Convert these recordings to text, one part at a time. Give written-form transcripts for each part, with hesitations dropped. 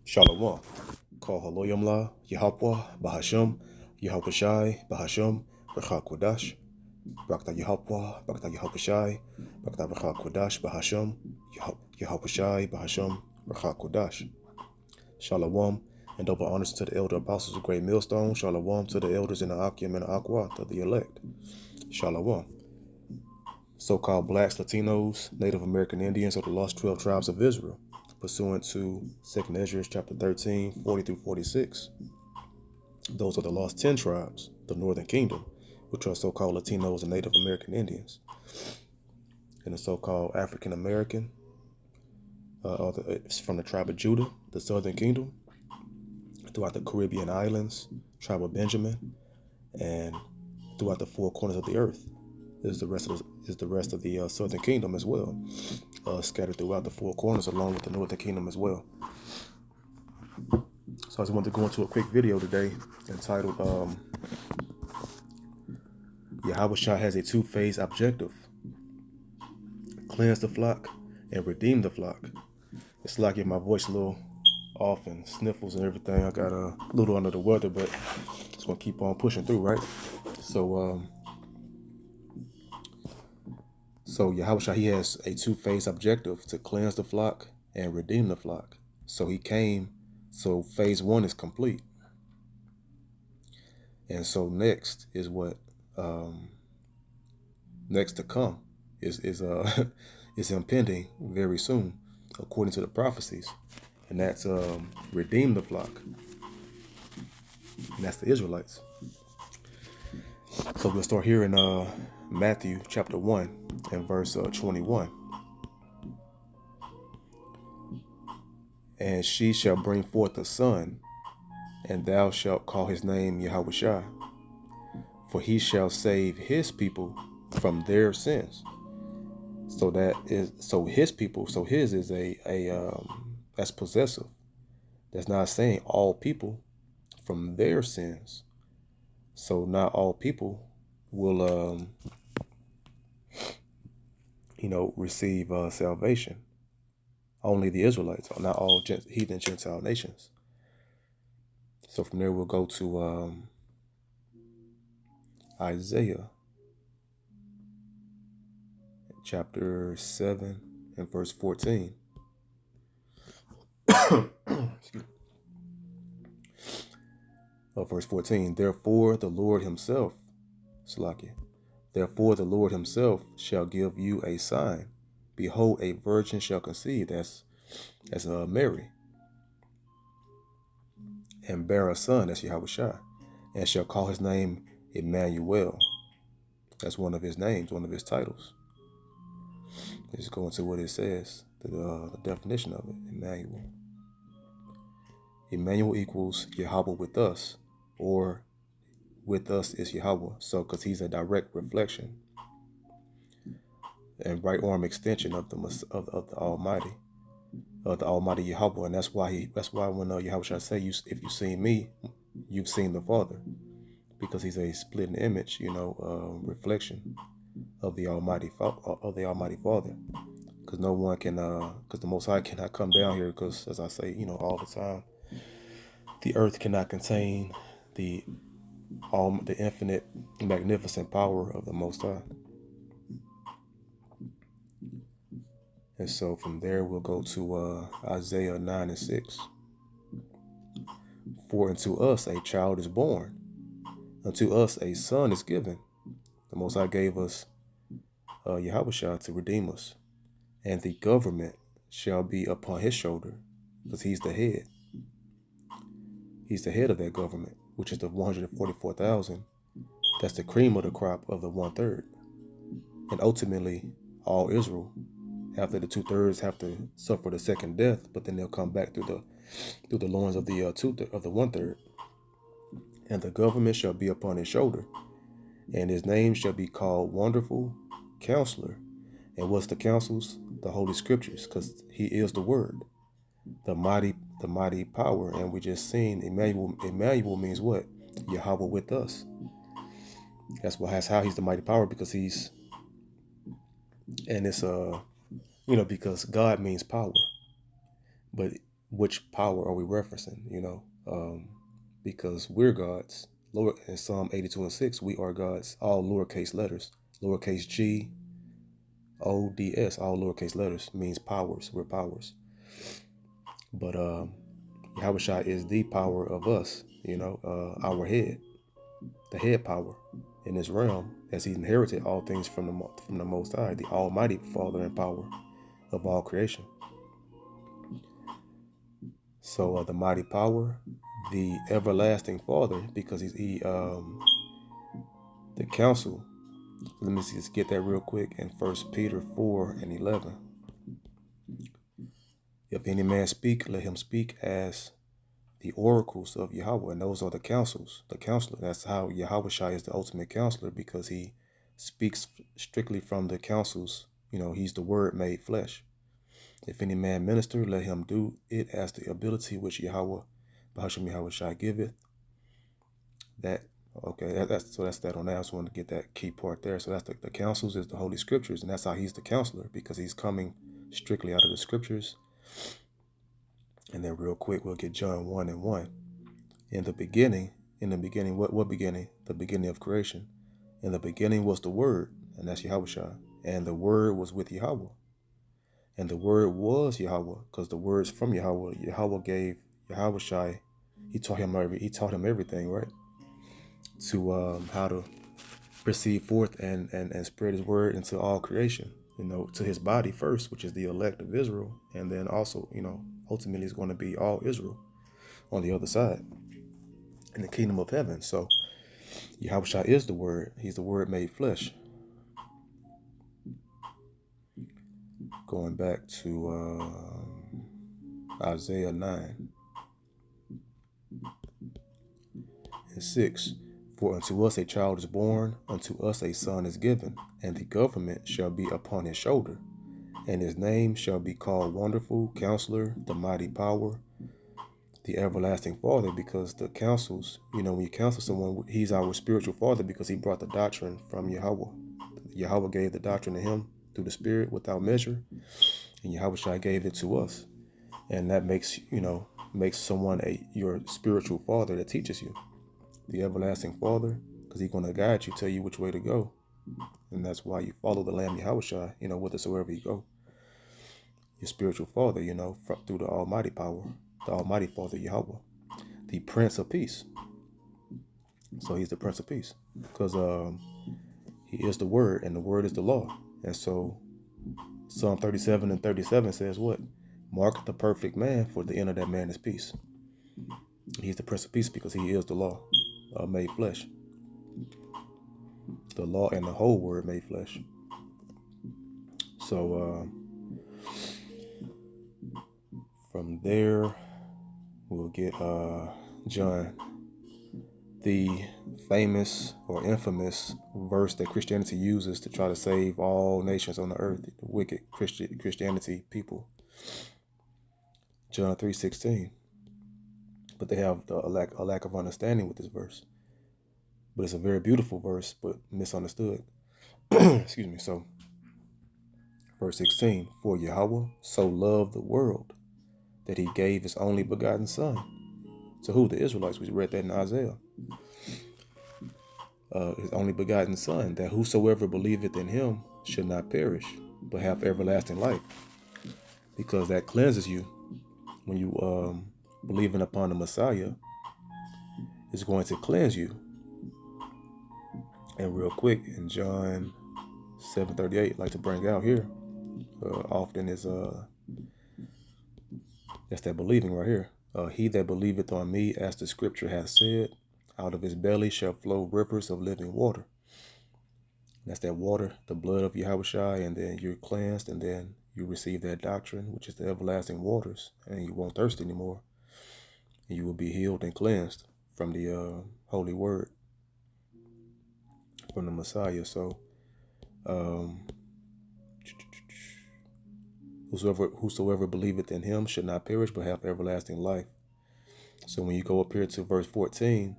Shalom. Call Haloyamla, Yahapwa, Bahasham, Yahapashai, Bahasham, Racha Kodash, Brakta Yahapwa, Brakta Yahapashai, Brakta Racha Kodash, Bahasham, Yahapashai, Bahasham, Racha Kodash. Shalom, and double honors to the elder apostles of Great Millstone. Shalom to the elders in the Akim and the Akwat of the elect. Shalom. So-called blacks, Latinos, Native American Indians of the lost 12 tribes of Israel, pursuant to 2nd Ezra chapter 13, 40 through 46. Those are the lost 10 tribes, the Northern Kingdom, which are so-called Latinos and Native American Indians. And the so-called African American, from the tribe of Judah, the Southern Kingdom, throughout the Caribbean islands, tribe of Benjamin, and throughout the four corners of the earth is the rest of the Southern Kingdom as well, scattered throughout the four corners along with the Northern Kingdom as well. So I just wanted to go into a quick video today entitled Yahawashi has a two-phase objective: cleanse the flock and redeem the flock. It's like if my voice a little off and sniffles and everything. I got a little under the weather, but just gonna keep on pushing through, right? So Yahawashi, he has a two-phase objective: to cleanse the flock and redeem the flock. So he came, so phase one is complete. And so next is what next to come is is impending very soon, according to the prophecies. And that's redeem the flock. And that's the Israelites. So we'll start here in Matthew chapter 1 and verse 21. And she shall bring forth a son, and thou shalt call his name Yahawashi, for he shall save his people from their sins. So his people, so his is that's possessive. That's not saying all people from their sins. So not all people will receive salvation. Only the Israelites, not all heathen Gentile nations. So from there we'll go to Isaiah chapter 7 and verse 14. Verse 14, therefore the Lord himself shall give you a sign. Behold, a virgin shall conceive, that's Mary, and bear a son, that's Yahawashi, and shall call his name Emmanuel. That's one of his names, one of his titles. Let's go into what it says, the definition of it. Emmanuel equals Yahweh with us, or with us is Yahweh. So, because he's a direct reflection and right arm extension of the Almighty, of the Almighty Yahweh, and that's why when Yahawashi say, if you've seen me, you've seen the Father, because he's a splitting image, reflection of the Almighty Father. Because no one can, because the Most High cannot come down here, because as I say, all the time, the earth cannot contain the infinite, magnificent power of the Most High. And so from there we'll go to Isaiah 9 and 6. For unto us a child is born, unto us a son is given. The Most High gave us Yahawashi to redeem us, and the government shall be upon his shoulder, because he's the head. He's the head of that government, which is the 144,000. That's the cream of the crop of the 1/3. And ultimately, all Israel, after the 2/3, have to suffer the second death, but then they'll come back through the loins of the 1/3. And the government shall be upon his shoulder, and his name shall be called Wonderful Counselor. And what's the counsels? The Holy Scriptures, because he is the Word, the mighty power. And we just seen Emmanuel means what? Yahweh with us. That's how he's the mighty power, because it's because God means power, but which power are we referencing? Because we're gods. Lower in Psalm 82:6, we are gods. All lowercase letters, lowercase g, o, d, s, all lowercase letters means powers. We're powers. But Yahawashi is the power of us. Our head, the head power in this realm, as he inherited all things from the Most High, the Almighty Father and power of all creation. So the mighty power, the everlasting Father, because he's the counsel. Let me just get that real quick in 1 Peter 4:11. If any man speak, let him speak as the oracles of Yahweh, and those are the counsels, the counselor. That's how Yahawashi is the ultimate counselor, because he speaks strictly from the counsels. He's the word made flesh. If any man minister, let him do it as the ability which Yahweh, Bahasham Yahawashi giveth. That's that on that. I just wanted to get that key part there. So that's the counsels is the Holy Scriptures, and that's how he's the counselor, because he's coming strictly out of the Scriptures. And then real quick, we'll get John 1:1. In the beginning, what beginning? The beginning of creation. In the beginning was the Word, and that's Yahawashi. And the Word was with Yahweh. And the Word was Yahweh, because the words from Yahweh, Yahweh gave Yahawashi. He taught him everything, right? To how to proceed forth and spread his word into all creation, to his body first, which is the elect of Israel. And then also, ultimately it's going to be all Israel on the other side in the kingdom of heaven. So Yahawashi is the word. He's the word made flesh. Going back to Isaiah 9:6. For unto us a child is born, unto us a son is given, and the government shall be upon his shoulder. And his name shall be called Wonderful, Counselor, the Mighty Power, the Everlasting Father. Because the counsels, when you counsel someone, he's our spiritual father, because he brought the doctrine from Yahweh. Yahweh gave the doctrine to him through the Spirit without measure, and Yahawashi gave it to us. And that makes someone your spiritual father that teaches you. The Everlasting Father, because he's going to guide you, tell you which way to go. And that's why you follow the Lamb Yahawashi, whithersoever you go. Your spiritual father, through the Almighty power, the Almighty Father Yahweh, the Prince of Peace. So he's the Prince of Peace, because he is the Word, and the Word is the law. And so Psalm 37:37 says what? Mark the perfect man, for the end of that man is peace. He's the Prince of Peace because he is the law made flesh. The law and the whole Word made flesh. So from there, we'll get John, the famous or infamous verse that Christianity uses to try to save all nations on the earth, the wicked Christianity people. John 3:16. But they have a lack of understanding with this verse. But it's a very beautiful verse, but misunderstood. Excuse me. So, verse 16, for Yahweh so loved the world that he gave his only begotten Son. To who? The Israelites. We read that in Isaiah. His only begotten Son, that whosoever believeth in him should not perish, but have everlasting life. Because that cleanses you. When you believing upon the Messiah, it's going to cleanse you. And real quick, in John 7:38, like to bring out here, often is that's that believing right here. He that believeth on me, as the scripture hath said, out of his belly shall flow rivers of living water. That's that water, the blood of Yahawashi, and then you're cleansed, and then you receive that doctrine, which is the everlasting waters, and you won't thirst anymore. And you will be healed and cleansed from the holy word, from the Messiah. So, whosoever believeth in him should not perish, but have everlasting life. So when you go up here to verse 14,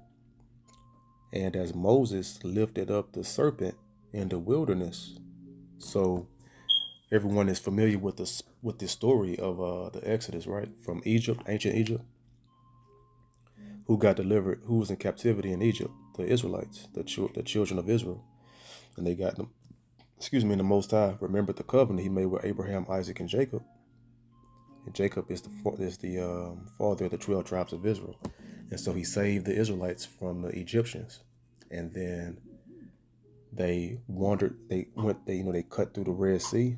and as Moses lifted up the serpent in the wilderness. So everyone is familiar with this story of the Exodus, right, from Egypt, ancient Egypt. Who got delivered? Who was in captivity in Egypt? The Israelites, the children of Israel, and they got them. Excuse me. And the Most High remembered the covenant He made with Abraham, Isaac, and Jacob. And Jacob is the father of the 12 tribes of Israel, and so He saved the Israelites from the Egyptians, and then they wandered. They went. They cut through the Red Sea,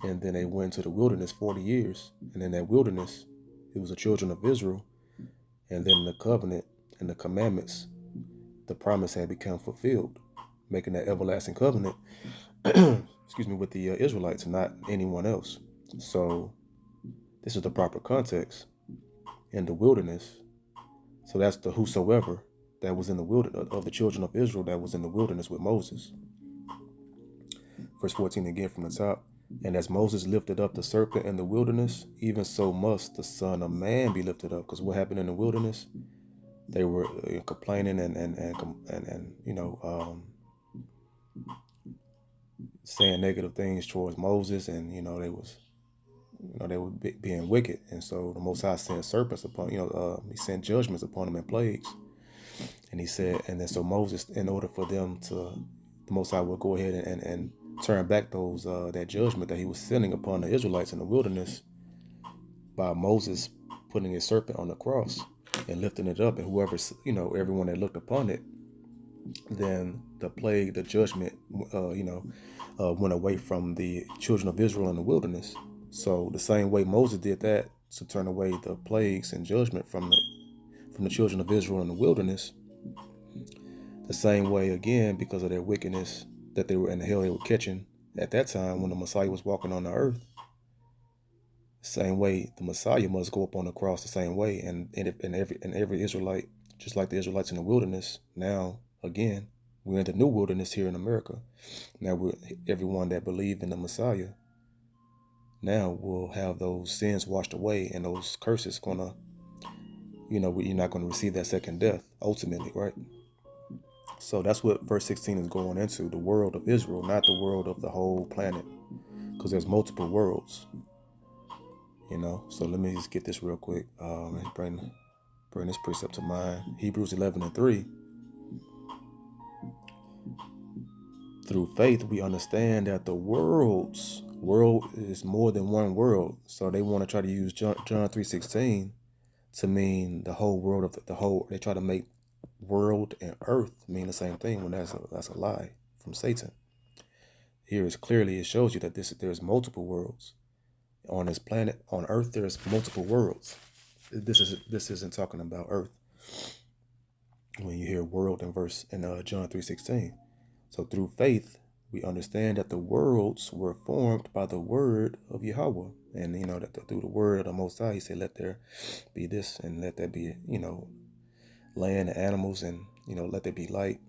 and then they went to the wilderness 40 years. And in that wilderness, it was the children of Israel, and then the covenant and the commandments, the promise had become fulfilled, making that everlasting covenant. Excuse me, with the Israelites, not anyone else. So this is the proper context in the wilderness. So that's the whosoever that was in the wilderness of the children of Israel that was in the wilderness with Moses. Verse 14 again from the top. And as Moses lifted up the serpent in the wilderness, even so must the Son of Man be lifted up. Because what happened in the wilderness? They were complaining and saying negative things towards Moses, and they were being wicked, and so the Most High sent serpents upon He sent judgments upon them and plagues, and He said, and then so Moses, in order for them to, the Most High would go ahead and turn back those that judgment that He was sending upon the Israelites in the wilderness by Moses putting His serpent on the cross and lifting it up, and whoever everyone that looked upon it, then the plague, the judgment, went away from the children of Israel in the wilderness. So the same way Moses did that to turn away the plagues and judgment from the children of Israel in the wilderness, the same way again, because of their wickedness that they were in the hell they were catching at that time when the Messiah was walking on the earth, the same way the Messiah must go up on the cross the same way, and every Israelite, just like the Israelites in the wilderness, now again we're in the new wilderness here in America. Now everyone that believed in the Messiah now will have those sins washed away, and those curses gonna, you're not going to receive that second death ultimately, right? So that's what verse 16 is going into, the world of Israel, not the world of the whole planet, because there's multiple worlds, So let me just get this real quick. Bring this precept to mind. Hebrews 11:3. Through faith, we understand that the world is more than one world. So they want to try to use John 3:16 to mean the whole world of the whole. They try to make world and earth mean the same thing when that's a lie from Satan. Here is clearly, it shows you that there's multiple worlds on this planet. On Earth, there's multiple worlds. This isn't talking about Earth when you hear world in John 3:16. So through faith, we understand that the worlds were formed by the word of Yahweh. And, that through the word of the Most High, He said, let there be this, and let there be, land and animals, and, let there be light,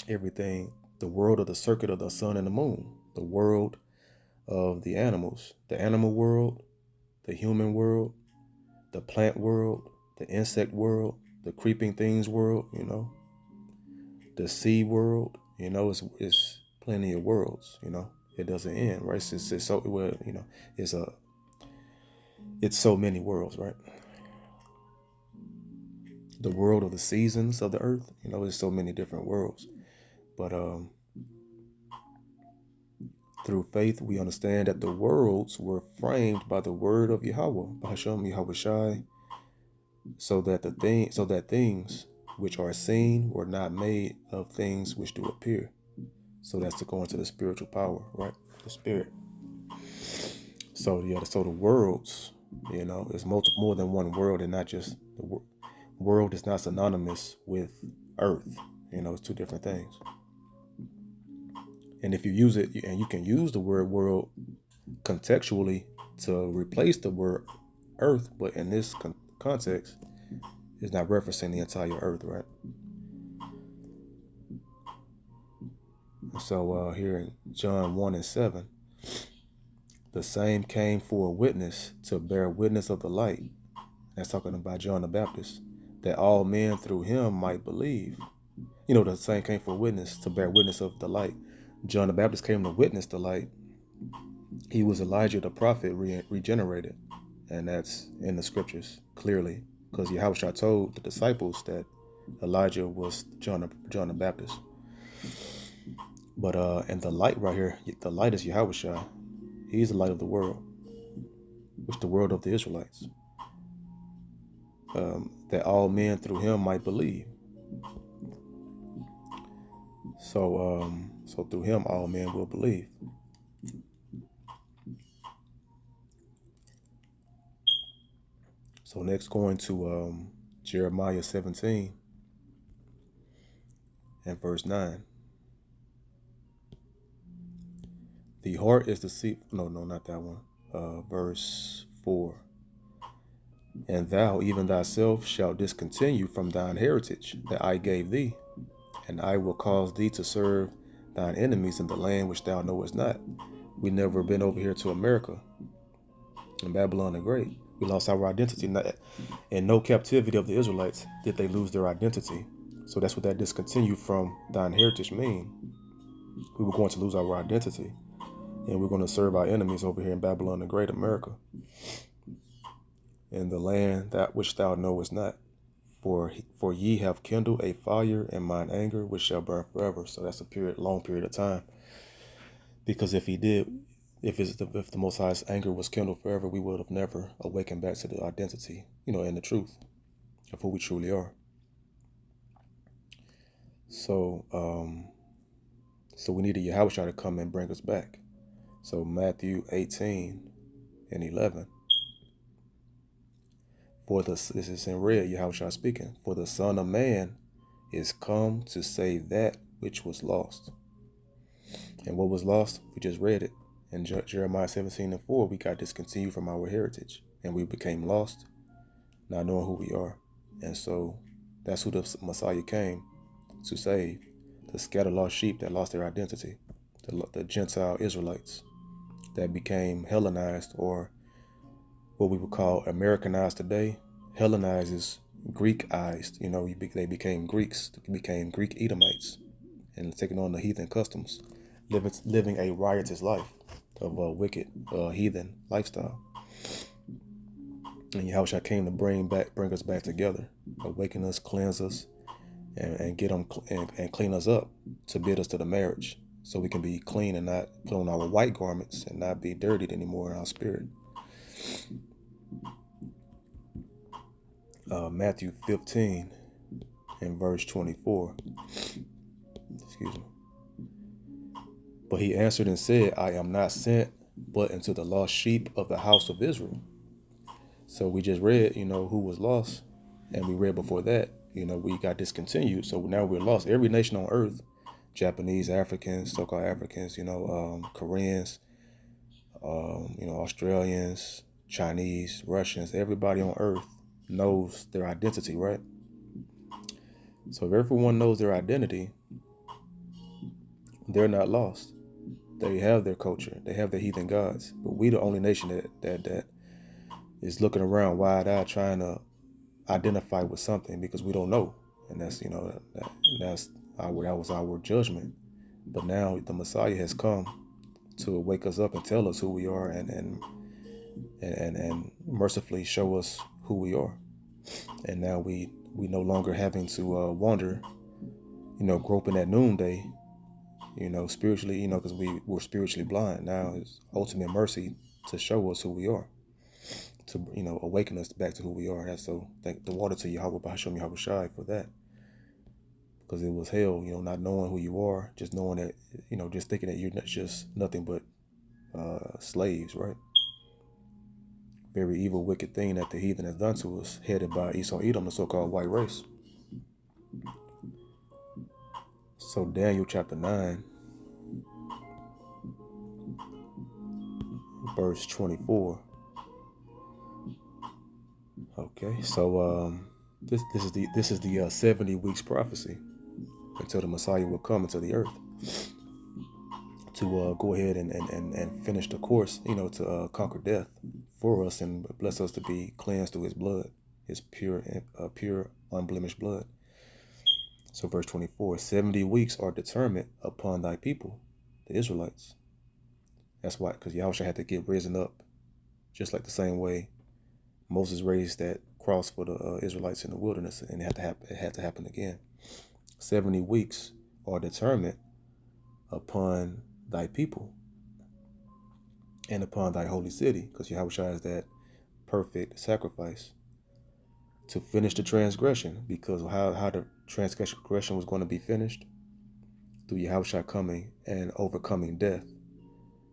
everything. The world of the circuit of the sun and the moon, the world of the animals, the animal world, the human world, the plant world, the insect world, the creeping things world, the sea world, it's plenty of worlds, it doesn't end, right? It's so, well, it's so many worlds, right? The world of the seasons of the earth, there's so many different worlds. But through faith, we understand that the worlds were framed by the word of Yahweh, Bahasham Yahawashi, so that things which are seen were not made of things which do appear. So that's to go into the spiritual power, right? The spirit. So the worlds, is more than one world, and not just the world is not synonymous with earth. It's two different things. And if you use it, and you can use the word world contextually to replace the word earth, but in this context, it's not referencing the entire earth, right? So here in John 1:7, the same came for a witness to bear witness of the light. That's talking about John the Baptist, that all men through him might believe. The same came for a witness to bear witness of the light. John the Baptist came to witness the light, He was Elijah the prophet regenerated, and that's in the scriptures clearly, because Yahawashi told the disciples that Elijah was John the Baptist. But and the light right here, the light is Yahawashi. He's the light of the world, which the world of the Israelites, that all men through him might believe. So through him all men will believe. So next, going to Jeremiah 17 and verse 9. The heart is deceitful. No, not that one. Verse 4. And thou, even thyself, shalt discontinue from thine heritage that I gave thee, and I will cause thee to serve thine enemies in the land which thou knowest not. We never been over here to America, in Babylon the Great. We lost our identity. In no captivity of the Israelites did they lose their identity. So that's what that discontinue from thine heritage mean. We were going to lose our identity, and we're going to serve our enemies over here in Babylon the Great, America, in the land that which thou knowest not. For ye have kindled a fire in mine anger, which shall burn forever. So that's a long period of time. Because if the Most High's anger was kindled forever, we would have never awakened back to the identity, and the truth of who we truly are. So, so we needed Yahawashi to come and bring us back. So Matthew 18 and 11. This is in red, Yahawashi speaking. For the Son of Man is come to save that which was lost. And what was lost? We just read it. In Jeremiah 17 and 4, we got discontinued from our heritage, and we became lost, not knowing who we are. And so that's who the Messiah came to save, the scattered lost sheep that lost their identity, the Gentile Israelites that became Hellenized, or what we would call Americanized today. Hellenized is Greekized. They became Greeks, they became Greek Edomites, and taking on the heathen customs, living a riotous life of a wicked heathen lifestyle. And Yahawashi came to bring us back together, awaken us, cleanse us, and get them and clean us up to bid us to the marriage, so we can be clean and not put on our white garments and not be dirtied anymore in our spirit. Matthew 15 and verse 24. Excuse me. But he answered and said, I am not sent but into the lost sheep of the house of Israel. So we just read, who was lost, and we read before that, we got discontinued. So now we're lost. Every nation on earth, Japanese, Africans, so-called Africans, Koreans, Australians, Chinese, Russians, everybody on earth knows their identity, right? So if everyone knows their identity, they're not lost. They have their culture. They have their heathen gods. But we the only nation that is looking around wide-eyed trying to identify with something because we don't know. And that's, that was our judgment. But now the Messiah has come to wake us up and tell us who we are, and mercifully show us who we are. And now we no longer having to wander, groping at noonday, spiritually, because we were spiritually blind. Now it's ultimate mercy to show us who we are, to, awaken us back to who we are. That's so thank the water to Yahweh Bahasham Yahawashi for that. Because it was hell, not knowing who you are, just knowing that, just thinking that you're not just nothing but slaves, right? Very evil, wicked thing that the heathen has done to us, headed by Esau Edom, the so-called white race. So Daniel chapter 9, verse 24. Okay, so this is the 70 weeks prophecy until the Messiah will come into the earth to go ahead and finish the course, to conquer death for us and bless us to be cleansed through his blood, his pure, unblemished blood. So verse 24, 70 weeks are determined upon thy people, the Israelites, That's why, because Yahawashi had to get risen up, just like the same way Moses raised that cross for the Israelites in the wilderness, and it had to happen. It had to happen again. 70 weeks are determined upon thy people and upon thy holy city, because Yahawashi is that perfect sacrifice to finish the transgression. Because how the transgression was going to be finished through Yahawashi coming and overcoming death.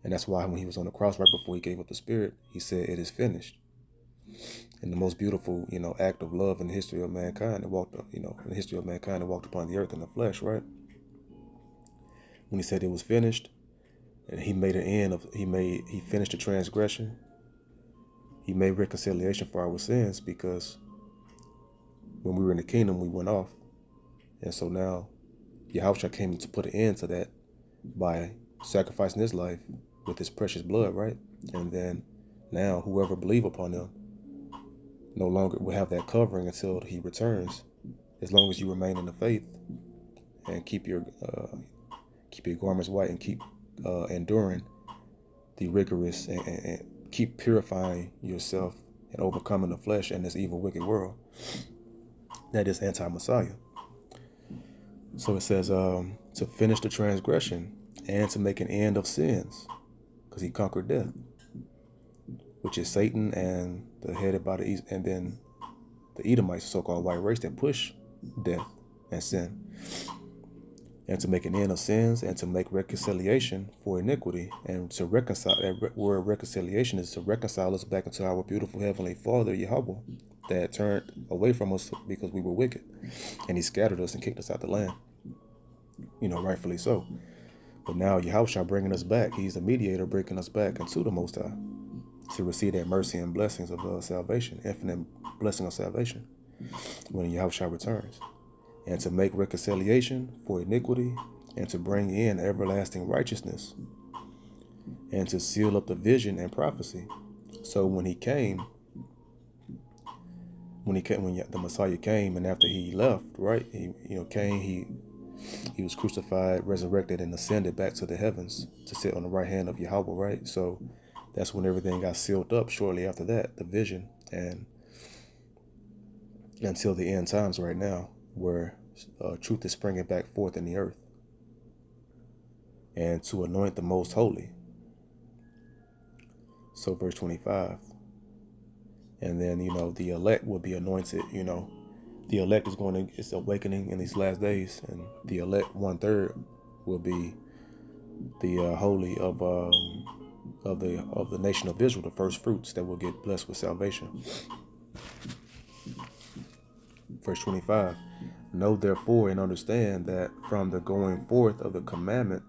And that's why when he was on the cross right before he gave up the spirit, he said, "It is finished." And the most beautiful, act of love in the history of mankind that walked, upon the earth in the flesh, right? When he said it was finished, and he made an end of, he finished the transgression. He made reconciliation for our sins, because when we were in the kingdom, we went off. And so now Yahawashi came to put an end to that by sacrificing his life with his precious blood, right? And then now whoever believe upon him no longer will have that covering until he returns, as long as you remain in the faith and keep your garments white and keep enduring the rigorous and keep purifying yourself and overcoming the flesh and this evil, wicked world that is anti-Messiah. So it says to finish the transgression and to make an end of sins, because he conquered death, which is Satan and the headed by the and then the Edomites, so-called white race, that push death and sin, and to make an end of sins and to make reconciliation for iniquity, and to reconcile. That word reconciliation is to reconcile us back into our beautiful heavenly Father Yahweh, that turned away from us because we were wicked, and he scattered us and kicked us out the land. Rightfully so. But now Yahawashi bringing us back. He's the mediator, bringing us back into the Most High to receive that mercy and blessings of salvation, infinite blessing of salvation, when Yahawashi returns, and to make reconciliation for iniquity, and to bring in everlasting righteousness, and to seal up the vision and prophecy. So when the Messiah came, and after he left, right, he was crucified, resurrected, and ascended back to the heavens to sit on the right hand of Yahweh, right? So that's when everything got sealed up shortly after that, the vision, and until the end times right now, where truth is springing back forth in the earth, and to anoint the most holy. So verse 25. And then, the elect will be anointed. The elect it's awakening in these last days, and the elect 1/3 will be the holy of the nation of Israel, the first fruits that will get blessed with salvation. Verse 25. Know therefore and understand that from the going forth of the commandment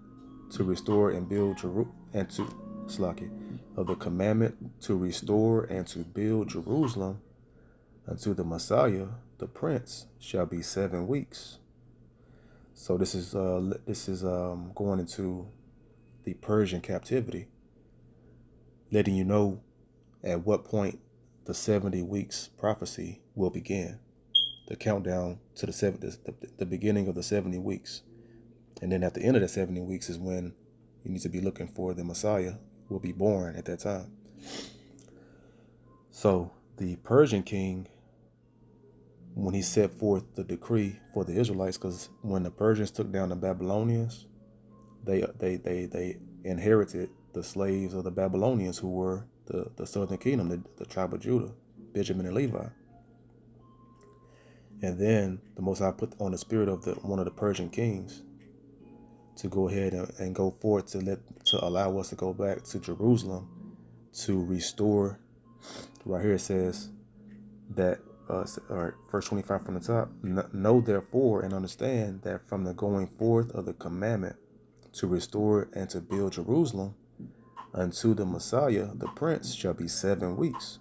to restore and build of the commandment to restore and to build Jerusalem unto the Messiah, the Prince, shall be 7 weeks. So this is going into the Persian captivity, letting you know at what point the 70 weeks prophecy will begin. The countdown to the beginning of the 70 weeks. And then at the end of the 70 weeks is when you need to be looking for the Messiah will be born at that time. So the Persian king, when he set forth the decree for the Israelites, because when the Persians took down the Babylonians, they inherited the slaves of the Babylonians, who were the southern kingdom, the tribe of Judah, Benjamin and Levi. And then the Most High put on the spirit of one of the Persian kings to go ahead and go forth to allow us to go back to Jerusalem to restore. Right here it says that, verse 25 from the top, know therefore and understand that from the going forth of the commandment to restore and to build Jerusalem unto the Messiah, the Prince, shall be 7 weeks.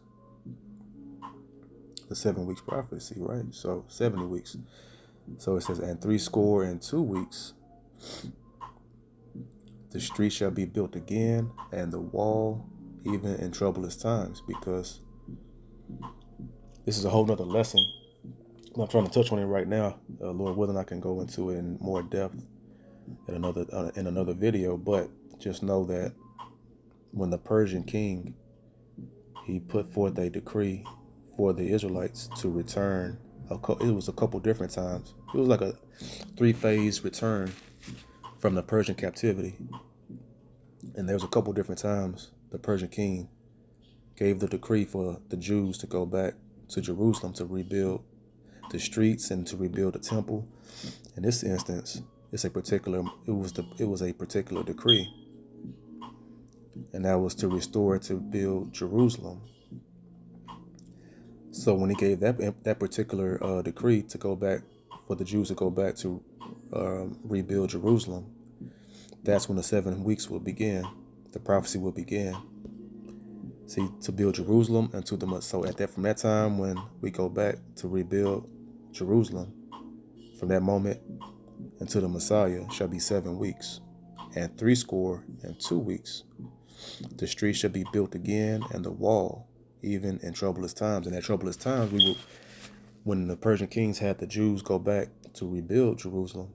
The 7 weeks prophecy, right? So 70 weeks. So it says, and 62 weeks, the street shall be built again, and the wall, even in troublous times, because this is a whole nother lesson. I'm not trying to touch on it right now. Lord willing, I can go into it in more depth in another video, but just know that when the Persian king, he put forth a decree for the Israelites to return. It was a couple different times. It was like a 3-phase return from the Persian captivity. And there was a couple different times the Persian king gave the decree for the Jews to go back to Jerusalem to rebuild the streets and to rebuild the temple. In this instance, it was a particular decree, and that was to restore, to build Jerusalem. So when he gave that particular decree to go back, for the Jews to go back to rebuild Jerusalem, that's when the 7 weeks will begin. The prophecy will begin. See, to build Jerusalem and to the so at that from that time when we go back to rebuild Jerusalem, from that moment until the Messiah shall be 7 weeks, and 62 weeks. The street shall be built again, and the wall, even in troublous times. And at troublous times, when the Persian kings had the Jews go back to rebuild Jerusalem,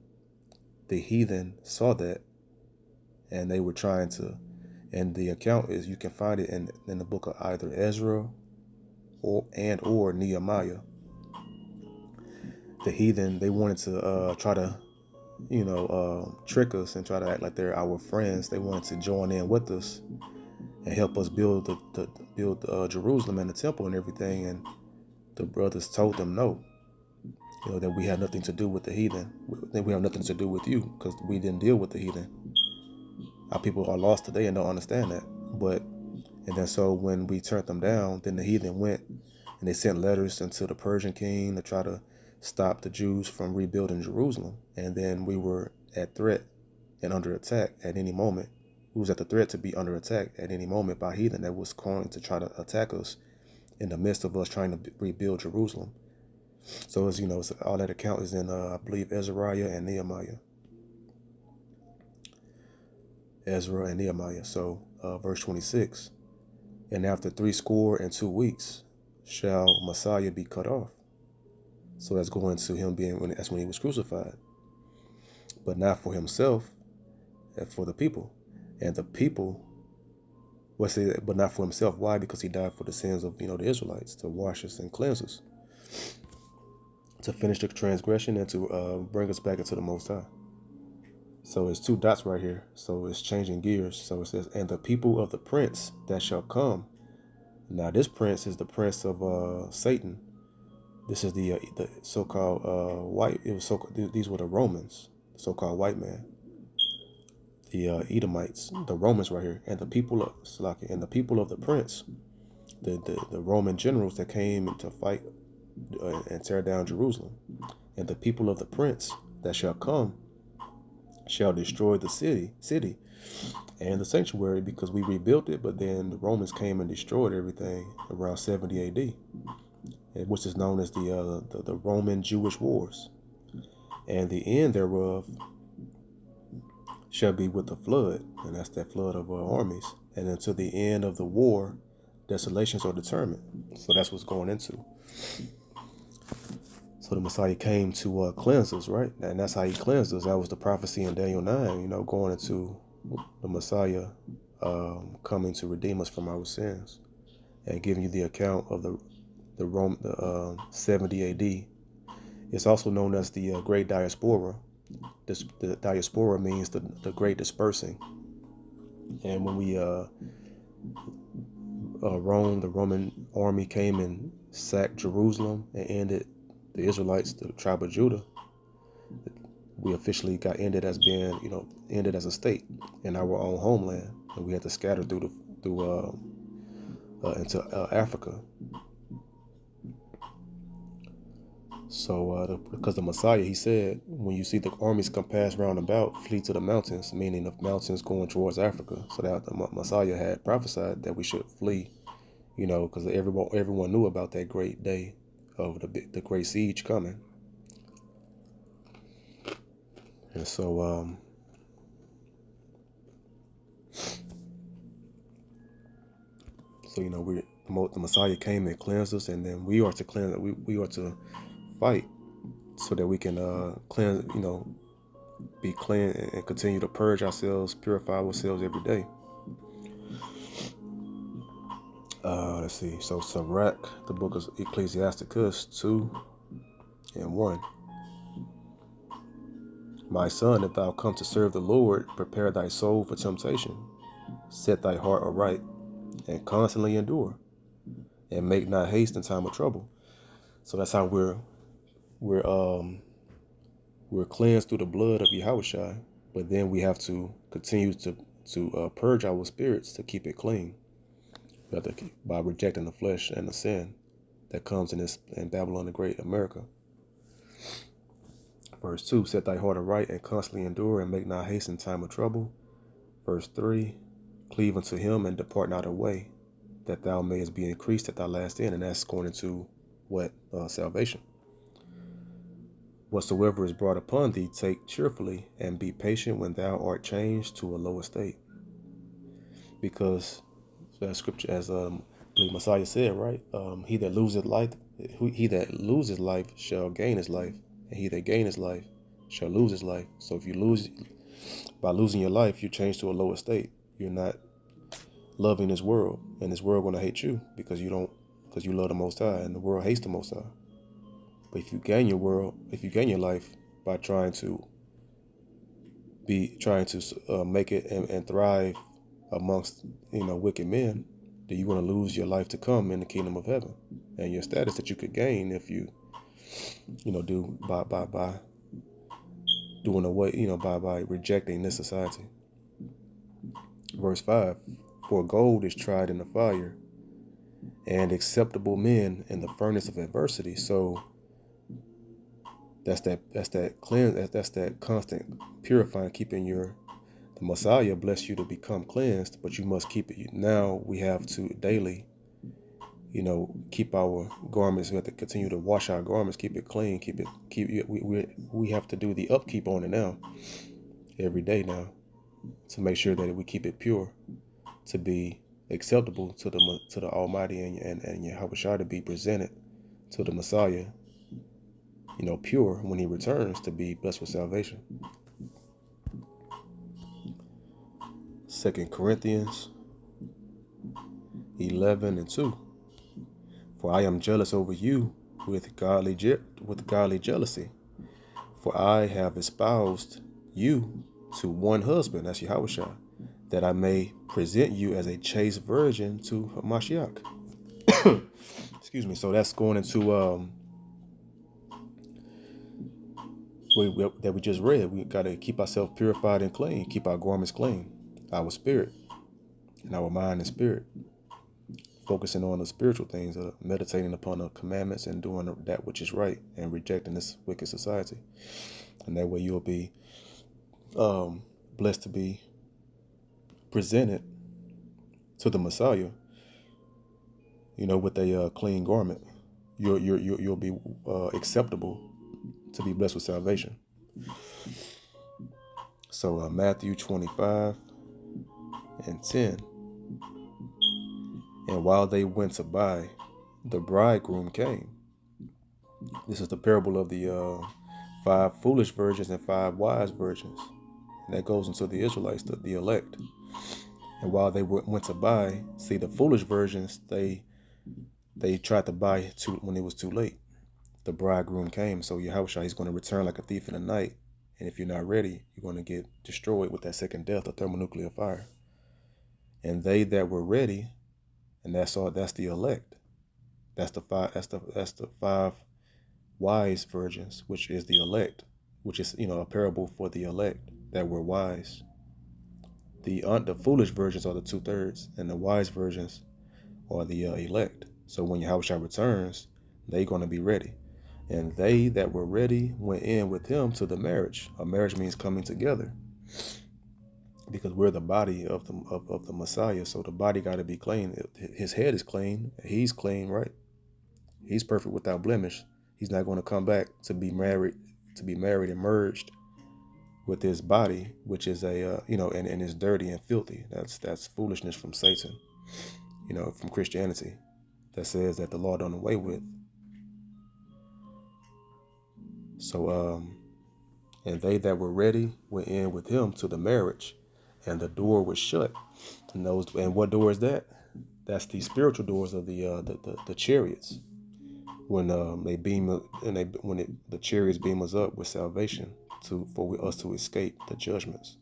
the heathen saw that, and they were trying to. And the account is, you can find it in the book of either Ezra or Nehemiah. The heathen, they wanted to try to, trick us and try to act like they're our friends. They wanted to join in with us and help us build Jerusalem and the temple and everything. And the brothers told them no, that we had nothing to do with the heathen. That we have nothing to do with you, because we didn't deal with the heathen. Our people are lost today and don't understand that. And then so when we turned them down, then the heathen went and they sent letters into the Persian king to try to stop the Jews from rebuilding Jerusalem. And then we were at threat and under attack at any moment. We was at the threat to be under attack at any moment by heathen that was going to try to attack us in the midst of us trying to rebuild Jerusalem. So it's all that account is in I believe Ezra and Nehemiah. So verse 26. And after 62 weeks shall Messiah be cut off. So that's going to him that's when he was crucified. But not for himself, and for the people. And the people, but not for himself. Why? Because he died for the sins of, the Israelites, to wash us and cleanse us, to finish the transgression and to bring us back into the Most High. So it's 2 dots right here. So it's changing gears. So it says, and the people of the prince that shall come. Now this prince is the prince of Satan. This is the so-called white. These were the Romans, so-called white man, the Edomites, the Romans right here, and the people of the prince, the Roman generals that came to fight and tear down Jerusalem, and the people of the prince that shall come shall destroy the city and the sanctuary, because we rebuilt it, but then the Romans came and destroyed everything around 70 AD, which is known as the Roman Jewish Wars. And the end thereof shall be with the flood, and that's that flood of armies. And until the end of the war, desolations are determined. So that's what's going into. So the Messiah came to cleanse us, right? And that's how he cleansed us. That was the prophecy in Daniel 9, going into the Messiah coming to redeem us from our sins, and giving you the account of the 70 AD. It's also known as the Great Diaspora. The diaspora means the great dispersing. And when we the Roman army came and sacked Jerusalem and ended the Israelites, the tribe of Judah, we officially got ended as a state in our own homeland, and we had to scatter into Africa. So because the Messiah, he said, when you see the armies come pass round about, flee to the mountains, meaning the mountains going towards Africa. So that the Messiah had prophesied that we should flee, because everyone knew about that great day of the great siege coming. And so the Messiah came and cleansed us, and then we are to cleanse. We are to fight so that we can cleanse, be clean and continue to purge ourselves, purify ourselves every day. Let's see. So Sirach, the book of Ecclesiasticus 2:1. My son, if thou come to serve the Lord, prepare thy soul for temptation. Set thy heart aright, and constantly endure, and make not haste in time of trouble. So that's how we're we're cleansed through the blood of Yahawashi, but then we have to continue to purge our spirits to keep it clean. We have to by rejecting the flesh and the sin that comes in Babylon the Great, America. Verse 2, set thy heart aright and constantly endure, and make not haste in time of trouble. Verse 3, cleave unto him and depart not away, that thou mayest be increased at thy last end. And that's going into what? Salvation. Whatsoever is brought upon thee, take cheerfully, and be patient when thou art changed to a low estate. Because that scripture, as I believe Messiah said, right? He that loses life shall gain his life, and he that gain his life shall lose his life. So if you lose, by losing your life, you change to a lower state. You're not loving this world, and this world gonna hate you because you love the Most High, and the world hates the Most High. But if you gain your life by trying to make it and thrive amongst wicked men, then you're gonna lose your life to come in the kingdom of heaven, and your status that you could gain if you do by doing away by rejecting this society. Verse 5, for gold is tried in the fire, and acceptable men in the furnace of adversity. So that's that constant purifying, keeping the Messiah bless you to become cleansed, but you must keep it. Now we have to daily, keep our garments. We have to continue to wash our garments, keep it clean, we have to do the upkeep on it now, every day now, to make sure that we keep it pure, to be acceptable to the Almighty and Yahawashi, to be presented to the Messiah, pure when he returns, to be blessed with salvation. 2 Corinthians 11:2. For I am jealous over you with godly jealousy. For I have espoused you to one husband, that's Yahawashi, that I may present you as a chaste virgin to Mashiach. Excuse me. So that's going into that we just read. We got to keep ourselves purified and clean, keep our garments clean, our spirit and our mind and spirit, focusing on the spiritual things, meditating upon the commandments and doing that which is right, and rejecting this wicked society. And that way you'll be blessed to be presented to the Messiah, with a clean garment. You'll be acceptable to be blessed with salvation. So Matthew 25:10. And while they went to buy, the bridegroom came. This is the parable of the 5 foolish virgins and 5 wise virgins. And that goes into the Israelites, the elect. And while they went to buy, see, the foolish virgins, they tried to buy when it was too late. The bridegroom came. So Yahawashi, he's going to return like a thief in the night. And if you're not ready, you're going to get destroyed with that second death, the thermonuclear fire. And they that were ready, and that's the elect. That's the 5 wise virgins, which is the elect, which is a parable for the elect that were wise. The foolish virgins are the 2/3, and the wise virgins are the elect. So when Yahawashi returns, they're going to be ready. And they that were ready went in with him to the marriage. A marriage means coming together, because we're the body of the Messiah. So the body got to be clean. His head is clean. He's clean, right? He's perfect without blemish. He's not going to come back to be married and merged with his body, which is and is dirty and filthy. That's foolishness from Satan, from Christianity, that says that the law done away with. So and they that were ready went in with him to the marriage, and the door was shut. And what door is that? That's the spiritual doors of the chariots. When they beam and they when the chariots beam us up with salvation for us to escape the judgments.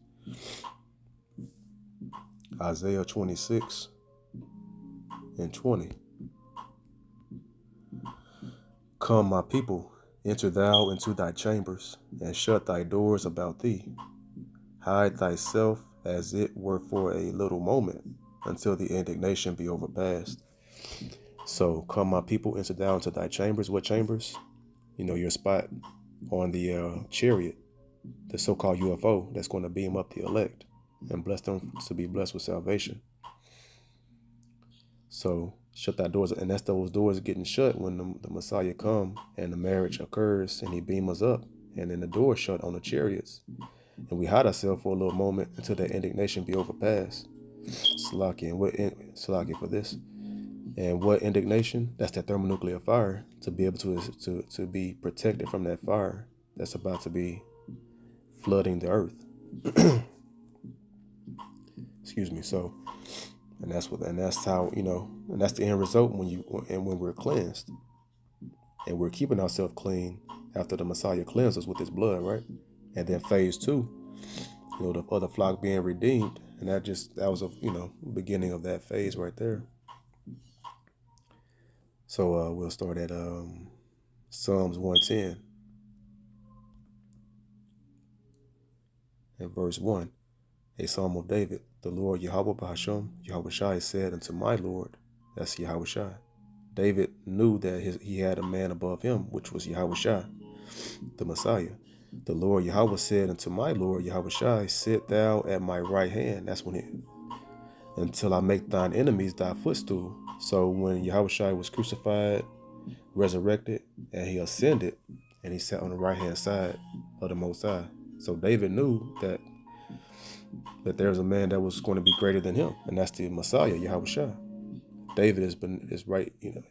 Isaiah 26:20. Come, my people, enter thou into thy chambers, and shut thy doors about thee. Hide thyself as it were for a little moment, until the indignation be overpast. So, come, my people, enter thou into thy chambers. What chambers? Your spot on the chariot, the so-called UFO that's going to beam up the elect and bless them to be blessed with salvation. So shut that doors, and that's those doors getting shut when the Messiah come and the marriage occurs and he beam us up, and then the door shut on the chariots, and we hide ourselves for a little moment until that indignation be overpassed. Salaki and Salaki for this, and what indignation? That's that thermonuclear fire, to be able to be protected from that fire that's about to be flooding the earth. Excuse me. So, and that's how and that's the end result when we're cleansed, and we're keeping ourselves clean after the Messiah cleanses us with his blood, right? And then phase two, the other flock being redeemed, and that was a beginning of that phase right there. So we'll start at Psalms 110 and verse 1, a psalm of David. The Lord Yahweh Bahasham, Yahawashi said unto my Lord, that's Yahawashi. David knew that he had a man above him, which was Yahawashi, the Messiah. The Lord Yahweh said unto my Lord Yahawashi, sit thou at my right hand. That's when until I make thine enemies thy footstool. So when Yahawashi was crucified, resurrected, and he ascended, and he sat on the right hand side of the Most High. So David knew that there was a man that was going to be greater than him, and that's the Messiah, Yahawashi. David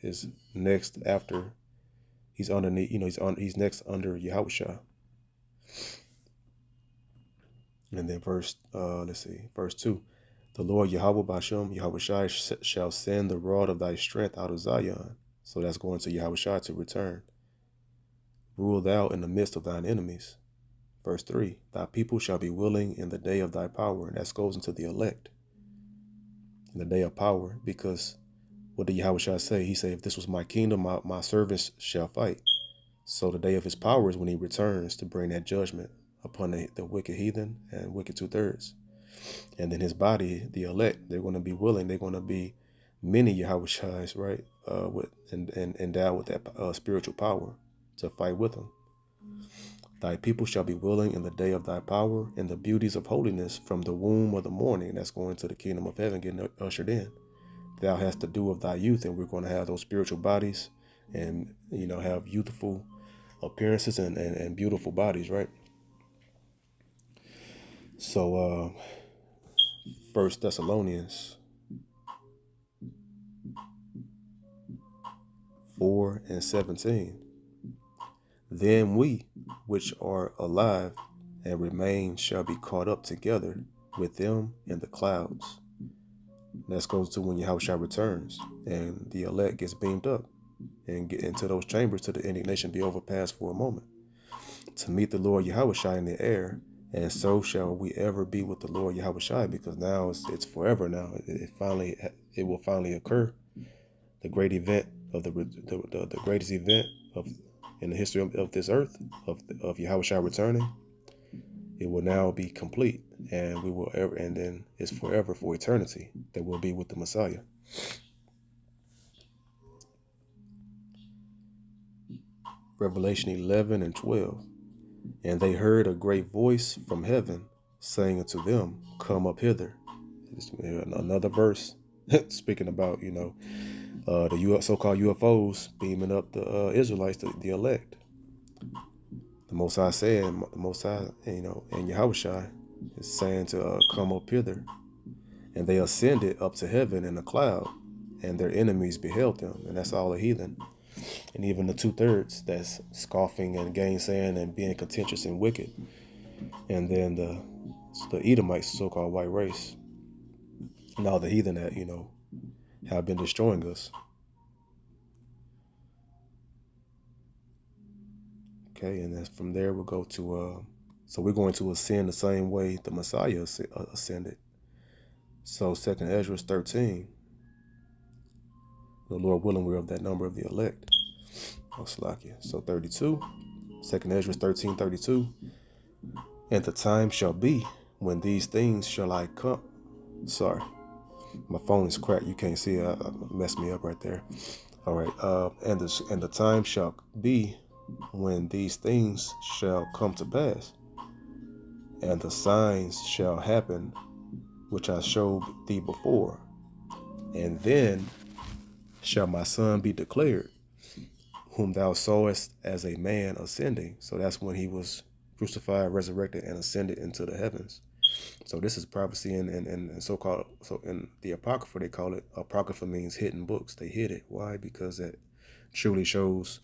is next after. He's underneath, he's next under Yahawashi. And then verse 2. The Lord Yahweh Bashem, Yahawashi shall send the rod of thy strength out of Zion. So that's going to Yahawashi to return. Rule thou in the midst of thine enemies. Verse 3. Thy people shall be willing in the day of thy power. And that goes into the elect. In the day of power, because what did Yahawashi say? He said, if this was my kingdom, my servants shall fight. So the day of his power is when he returns to bring that judgment upon the wicked heathen and wicked 2/3. And then his body, the elect, they're going to be willing. They're going to be many Yahawashi, right? And endowed with that spiritual power to fight with him. Thy people shall be willing in the day of thy power, and the beauties of holiness from the womb of the morning. That's going to the kingdom of heaven, getting ushered in. Thou hast to do of thy youth, and we're going to have those spiritual bodies, and have youthful appearances and beautiful bodies, right? So 1 Thessalonians 4:17. Then we which are alive and remain shall be caught up together with them in the clouds. That goes to when Yahawashi returns and the elect gets beamed up and get into those chambers till the indignation be overpassed for a moment, to meet the Lord Yahawashi in the air. And so shall we ever be with the Lord Yahawashi, because now it's forever. Now it will finally occur. The great event of the greatest event in the history of this earth of Yahawashi returning. It will now be complete, and then it's forever, for eternity, that we'll be with the Messiah. Revelation 11:12. And they heard a great voice from heaven saying unto them, come up hither. It's another verse speaking about the so-called UFOs beaming up the Israelites, the elect. The Most High and Yahawashi is saying to come up hither. And they ascended up to heaven in a cloud, and their enemies beheld them. And that's all the heathen. And even the 2/3 that's scoffing and gainsaying and being contentious and wicked. And then the Edomites, so-called white race. And all the heathen that, have been destroying us. Okay, and then from there we'll go to, so we're going to ascend the same way the Messiah ascended. So 2nd Ezra 13, the Lord willing, we're of that number of the elect. Oh, Slakia. So 32, 2nd Ezra 13:32. And the time shall be when these things shall I come. Sorry, my phone is cracked. You can't see it. Messed me up right there. All right. And the time shall be when these things shall come to pass, and the signs shall happen which I showed thee before. And then shall my son be declared, whom thou sawest as a man ascending. So that's when he was crucified, resurrected, and ascended into the heavens. So this is prophecy and so-called, so in the Apocrypha, they call it, Apocrypha means hidden books. They hid it. Why? Because it truly shows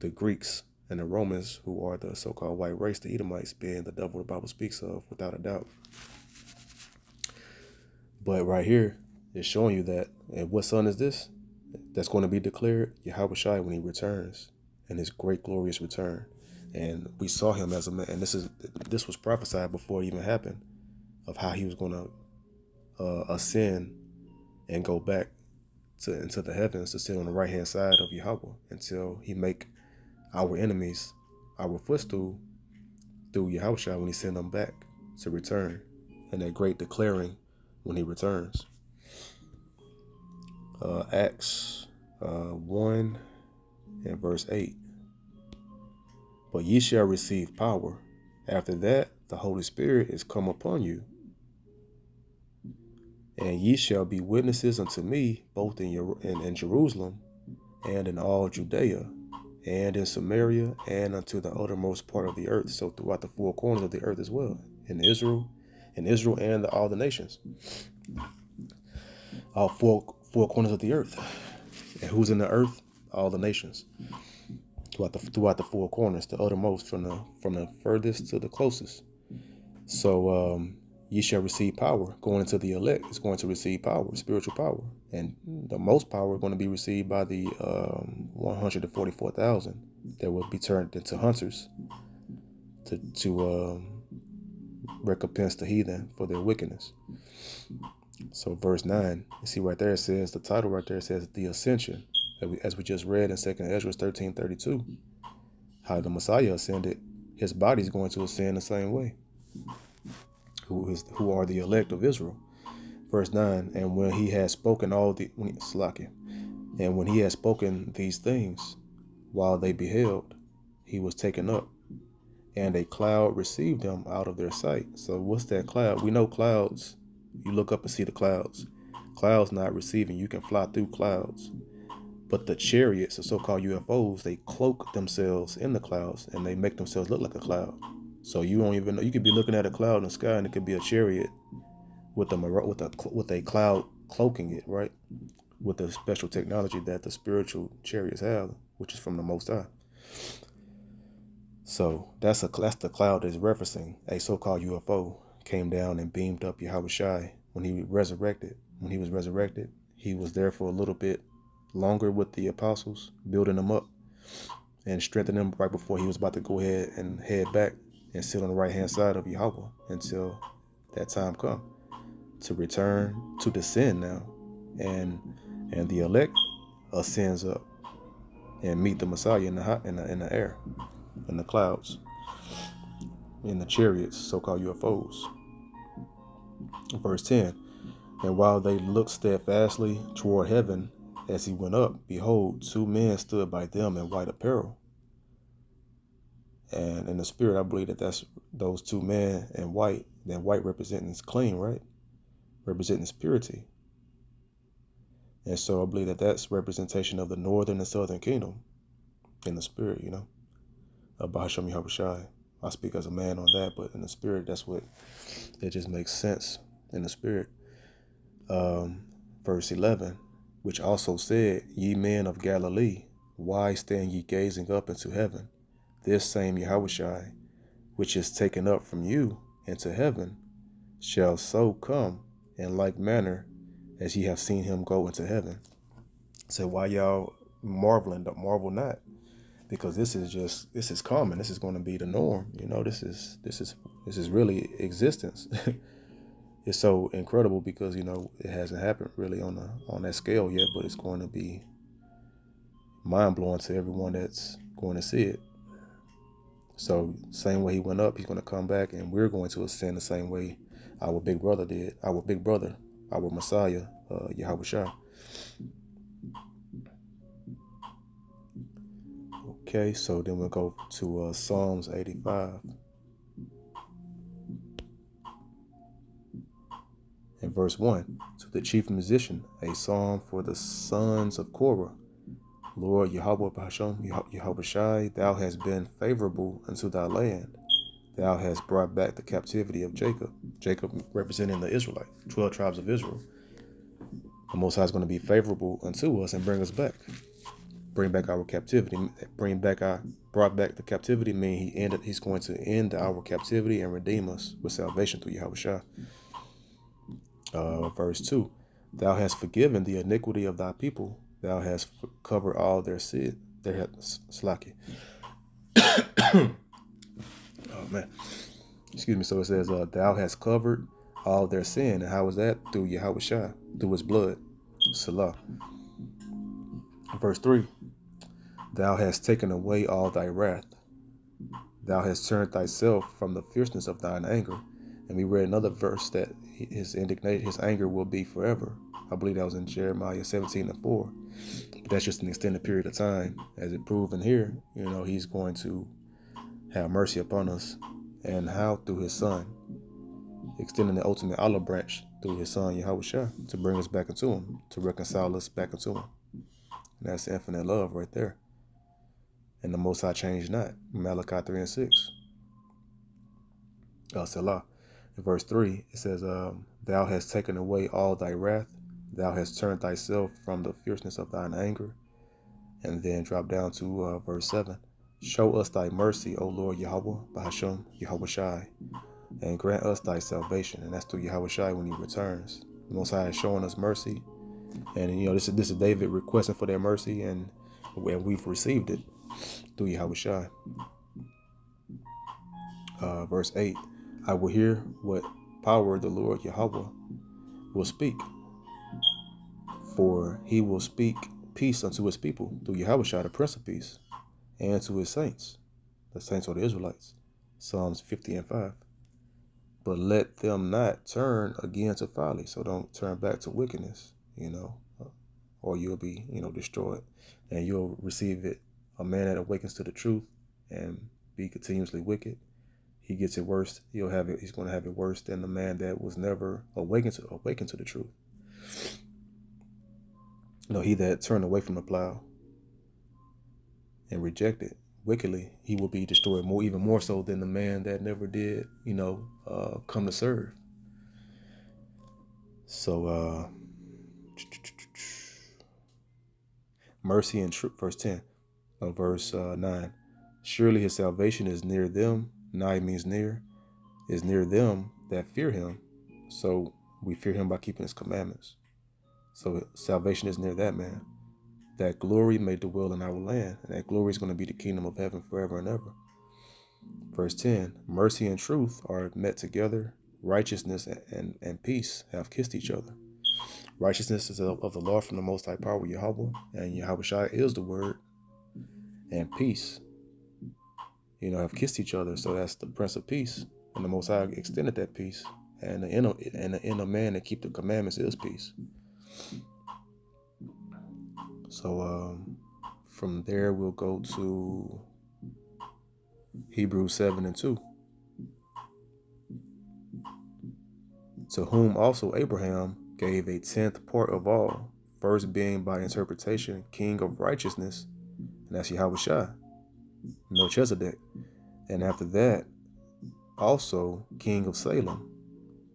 the Greeks and the Romans, who are the so-called white race, the Edomites, being the devil the Bible speaks of, without a doubt. But right here, it's showing you that, and what son is this? That's going to be declared Yahawashi when he returns, in his great glorious return. And we saw him as a man, and this was prophesied before it even happened, of how he was going to ascend and go back into the heavens to sit on the right hand side of Yahweh until he make our enemies our footstool through Yahushua when he send them back to return, and that great declaring when he returns. Acts 1 and verse 8. But ye shall receive power. After that, the Holy Spirit is come upon you, and ye shall be witnesses unto me, both in Jerusalem, and in all Judea, and in Samaria, and unto the uttermost part of the earth. So throughout the four corners of the earth as well, in Israel and all the nations, all four corners of the earth. And who's in the earth? All the nations. Throughout the four corners, the uttermost, from the furthest to the closest. So ye shall receive power. Going into the elect is going to receive power, spiritual power, and the most power is going to be received by the 144,000 that will be turned into hunters to recompense the heathen for their wickedness. So verse 9, you see right there, it says, the title right there says the ascension, as we just read in 2nd Ezra 13:32, how the Messiah ascended, his body is going to ascend the same way, who are the elect of Israel. Verse 9, and when he had spoken when he had spoken these things, while they beheld, he was taken up, and a cloud received him out of their sight. So what's that cloud? We know clouds. You look up and see the clouds. Clouds not receiving. You can fly through clouds. But the chariots, the so-called UFOs, they cloak themselves in the clouds, and they make themselves look like a cloud. So you don't even know. You could be looking at a cloud in the sky, and it could be a chariot with a cloud cloaking it, right? With the special technology that the spiritual chariots have, which is from the Most High. So that's the cloud that's referencing. A so-called UFO came down and beamed up Yahawashi when he was resurrected. He was there for a little bit longer with the apostles, building them up and strengthening them right before he was about to go ahead and head back and sit on the right hand side of Yahweh until that time come to return, to descend now, and the elect ascends up and meet the Messiah in the air, in the clouds, in the chariots, so-called UFOs. Verse 10, and while they looked steadfastly toward heaven as he went up, behold, two men stood by them in white apparel. And in the spirit, I believe that's those two men in white, that white representing clean, right? Representing purity. And so I believe that's representation of the northern and southern kingdom in the spirit, Bahasham Yahawashi. I speak as a man on that, but in the spirit, it just makes sense in the spirit. Verse 11, which also said, ye men of Galilee, why stand ye gazing up into heaven? This same Yahawashi, which is taken up from you into heaven, shall so come in like manner as ye have seen him go into heaven. So why y'all marveling? Don't marvel not, because this is common. This is going to be the norm. This is really existence. It's so incredible because it hasn't happened really on that scale yet, but it's going to be mind blowing to everyone that's going to see it. So same way he went up, he's going to come back, and we're going to ascend the same way our big brother did. Our big brother, our Messiah, Yahawashi. Okay, so then we'll go to Psalms 85. In verse 1, to the chief musician, a psalm for the sons of Korah. Lord Yahweh Bahasham, Yahawashi, thou hast been favorable unto thy land. Thou hast brought back the captivity of Jacob. Jacob representing the Israelites, 12 tribes of Israel. The Most High is going to be favorable unto us and bring us back. Bring back our captivity. Brought back the captivity mean he's going to end our captivity and redeem us with salvation through Yahawashi. Verse 2, thou hast forgiven the iniquity of thy people. Thou hast covered all their sin. Slacky. Oh man, excuse me. So it says, thou hast covered all their sin. And how is that? Through Yahawashi, through his blood. Salah. Verse 3, thou hast taken away all thy wrath. Thou hast turned thyself from the fierceness of thine anger. And we read another verse that his anger will be forever. I believe that was in Jeremiah 17:4. But that's just an extended period of time. As it proven here, he's going to have mercy upon us. And how? Through his son. Extending the ultimate olive branch through his son, Yahawashi, to bring us back into him, to reconcile us back into him. And that's infinite love right there. And the Most High changed not. Malachi 3:6. Selah. In verse 3, it says, thou hast taken away all thy wrath. Thou hast turned thyself from the fierceness of thine anger. And then drop down to verse 7. Show us thy mercy, O Lord Yahweh, Bahasham, Yahawashi, and grant us thy salvation. And that's through Yahawashi when he returns. The Most High is showing us mercy. And, this is David requesting for that mercy, and we've received it through Yahawashi. Verse 8, I will hear what power the Lord Yahweh will speak. For he will speak peace unto his people through Yahawashi, the Prince of Peace, and to his saints. The saints are the Israelites. Psalms 50:5. But let them not turn again to folly. So don't turn back to wickedness, or you'll be, destroyed. And you'll receive it. A man that awakens to the truth and be continuously wicked, he gets it worse. He's going to have it worse than the man that was never awakened to the truth. He that turned away from the plow and rejected wickedly, he will be destroyed even more so than the man that never did, come to serve. So, mercy and truth, verse 10, verse 9. Surely his salvation is near them. Nigh means near. Is near them that fear him. So we fear him by keeping his commandments. So salvation is near that man. That glory may dwell in our land. And that glory is going to be the kingdom of heaven forever and ever. Verse 10, mercy and truth are met together. Righteousness and peace have kissed each other. Righteousness is of the Lord from the Most High power, Yahweh. And Yahawashi is the word. And peace, have kissed each other. So that's the Prince of Peace. And the Most High extended that peace. And the inner man that keep the commandments is peace. So from there we'll go to Hebrews 7:2. To whom also Abraham gave a 10th part of all, first being by interpretation king of righteousness, and that's Yahawashi, Melchizedek. And after that, also king of Salem,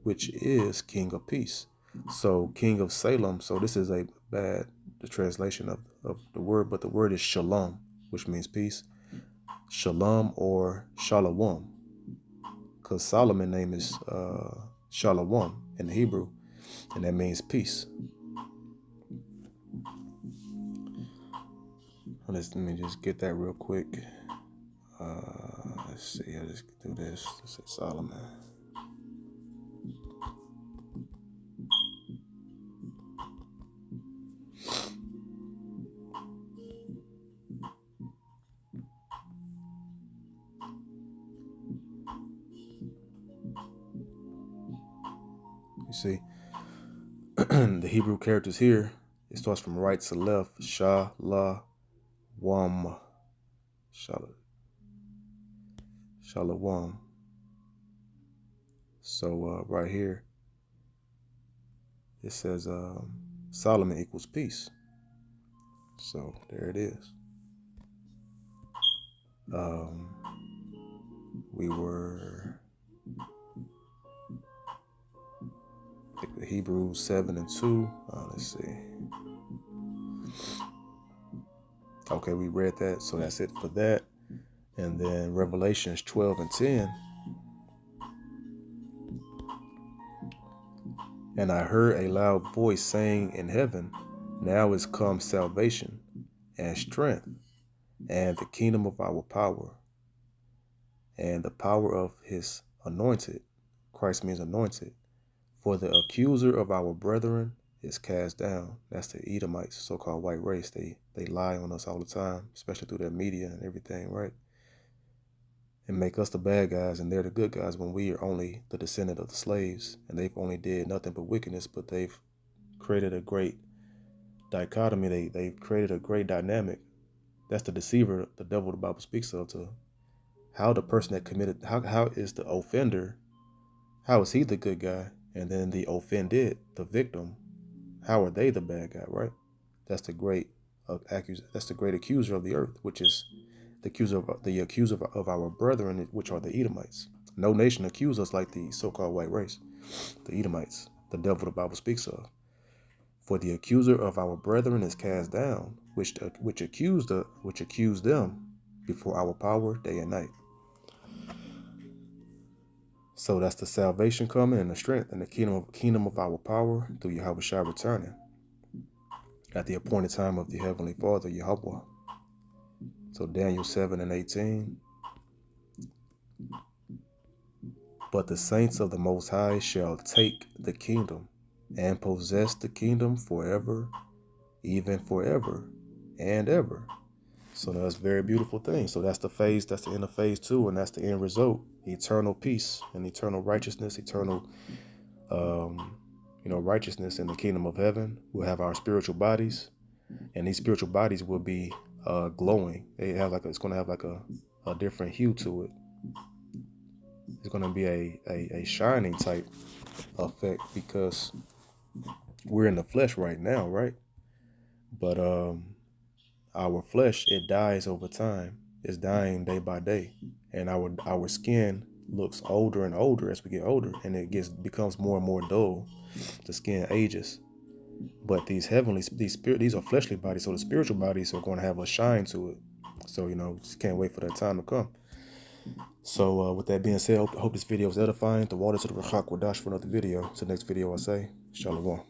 which is king of peace. So king of Salem, so this is the translation of the word, but the word is shalom, which means peace. Shalom or shalom, because Solomon's name is Shalom in the Hebrew, and that means peace. Let me just get that real quick. Let's see. I'll just do this. This is Solomon. You see, the Hebrew characters here, it starts from right to left. Sha, la, wam, shalawam. So right here, it says Solomon equals peace. So there it is. We were Hebrews 7:2. Let's see. Okay, we read that, so that's it for that. And then Revelations 12:10. And I heard a loud voice saying in heaven, now is come salvation and strength and the kingdom of our power and the power of his anointed. Christ means anointed. For the accuser of our brethren is cast down. That's the Edomites, so-called white race. They lie on us all the time, especially through their media and everything, right? And make us the bad guys and they're the good guys when we are only the descendant of the slaves and they've only did nothing but wickedness, but they've created a great dichotomy. They've created a great dynamic. That's the deceiver, the devil the Bible speaks of, to how the person that committed, how is the offender, how is he the good guy? And then the offended, the victim, how are they the bad guy, right? That's the great accuser. That's the great accuser of the earth, which is the accuser of our brethren, which are the Edomites. No nation accuse us like the so-called white race, the Edomites, the devil the Bible speaks of. For the accuser of our brethren is cast down, which accused them before our power day and night. So that's the salvation coming and the strength and the kingdom of our power through Yahawashi returning at the appointed time of the Heavenly Father, Yahweh. So Daniel 7:18. But the saints of the Most High shall take the kingdom and possess the kingdom forever, even forever and ever. So that's a very beautiful thing. So that's the phase, that's the end of phase 2, and that's the end result. Eternal peace and eternal righteousness, eternal righteousness in the kingdom of heaven. We'll have our spiritual bodies, and these spiritual bodies will be glowing. It's gonna have like a different hue to it. It's gonna be a shining type effect because we're in the flesh right now, right? But our flesh, it dies over time. It's dying day by day, and our skin looks older and older as we get older, and it becomes more and more dull. The skin ages. But these are fleshly bodies, so the spiritual bodies are going to have a shine to it. So just can't wait for that time to come. So with that being said, I hope this video is edifying. The water to the Rachak Wadash for another video. To the next video, I say, Shalom.